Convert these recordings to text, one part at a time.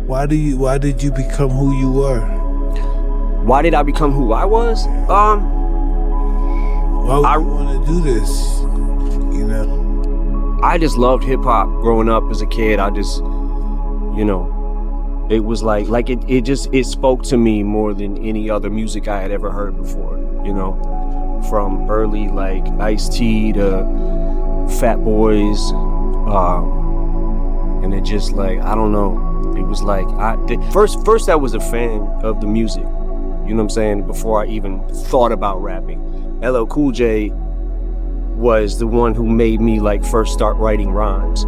Why did you become who you were? Why did I become who I was? Why would you want to do this? You know? I just loved hip hop growing up as a kid. I just, it was like it spoke to me more than any other music I had ever heard before, from early like Ice-T to Fat Boys, and it just like, I don't know, it was like, first I was a fan of the music, you know what I'm saying, before I even thought about rapping. LL Cool J was the one who made me like first start writing rhymes,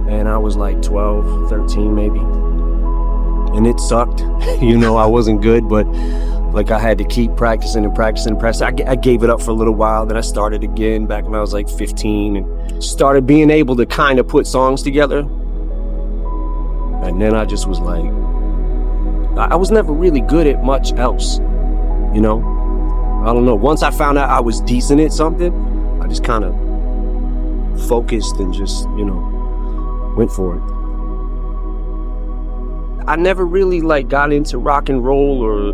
and I was like 12, 13 maybe, and it sucked. I wasn't good, but like I had to keep practicing. I gave it up for a little while, then I started again back when I was like 15 and started being able to kind of put songs together. And then I just was like, I was never really good at much else, I don't know. Once I found out I was decent at something, I just kind of focused and just, went for it. I never really like got into rock and roll or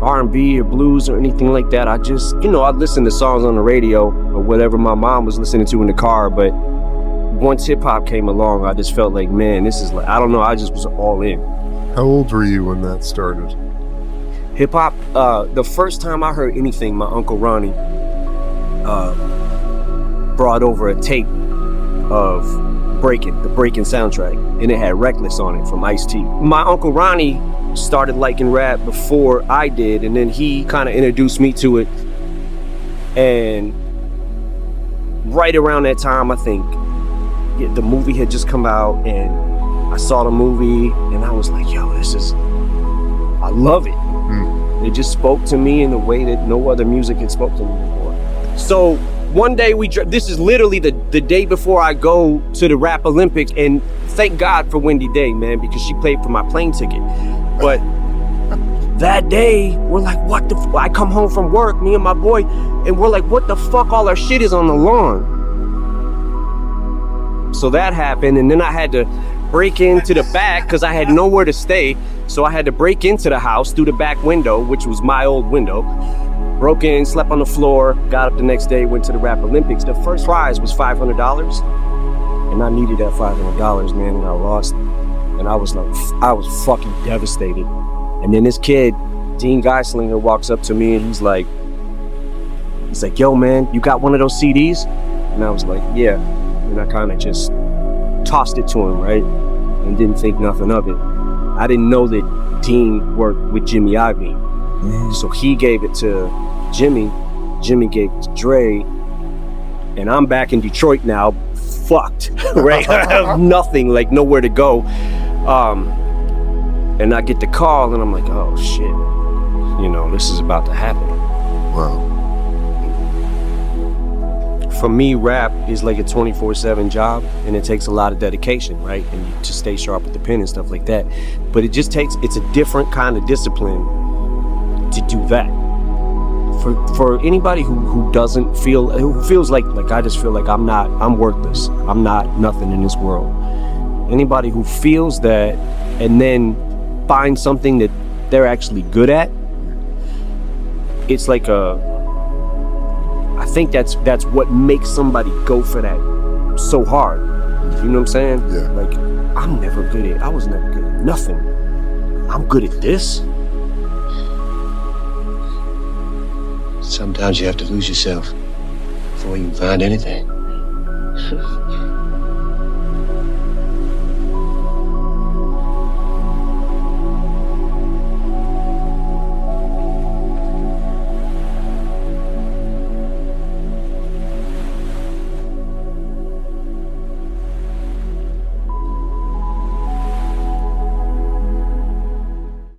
R&B or blues or anything like that. I just, I'd listen to songs on the radio or whatever my mom was listening to in the car, but once hip hop came along, I just felt like, man, this is like, I don't know, I just was all in. How old were you when that started? Hip hop, the first time I heard anything, my Uncle Ronnie brought over a tape of the Breakin' soundtrack, and it had Reckless on it from Ice-T. My Uncle Ronnie started liking rap before I did, and then he kind of introduced me to it. And right around that time, I think, the movie had just come out, and I saw the movie, and I was like, yo, I love it. It just spoke to me in a way that no other music had spoke to me before. So one day this is literally the day before I go to the Rap Olympics, and thank God for Wendy Day, man, because she paid for my plane ticket. But that day, we're like, what the I come home from work, me and my boy, and we're like, what the fuck, all our shit is on the lawn. So that happened, and then I had to break into the back because I had nowhere to stay. So I had to break into the house through the back window, which was my old window. Broke in, slept on the floor, got up the next day, went to the Rap Olympics. The first prize was $500, and I needed that $500, man, and I lost. And I was fucking devastated. And then this kid, Dean Geislinger, walks up to me, and he's like, yo, man, you got one of those CDs? And I was like, yeah. And I kind of just tossed it to him, right? And didn't think nothing of it. I didn't know that Dean worked with Jimmy Iovine. So he gave it to Jimmy. Jimmy gave it to Dre. And I'm back in Detroit now, fucked, right? I have nothing, like nowhere to go. And I get the call, and I'm like, oh shit, this is about to happen. Wow. For me, rap is like a 24/7 job, and it takes a lot of dedication, right? And to stay sharp with the pen and stuff like that. But it's a different kind of discipline to do that. For anybody who feels like I just feel like I'm worthless. I'm not nothing in this world. Anybody who feels that and then finds something that they're actually good at, it's like I think that's what makes somebody go for that so hard. You know what I'm saying? Yeah. Like, I was never good at nothing. I'm good at this. Sometimes you have to lose yourself before you can find anything.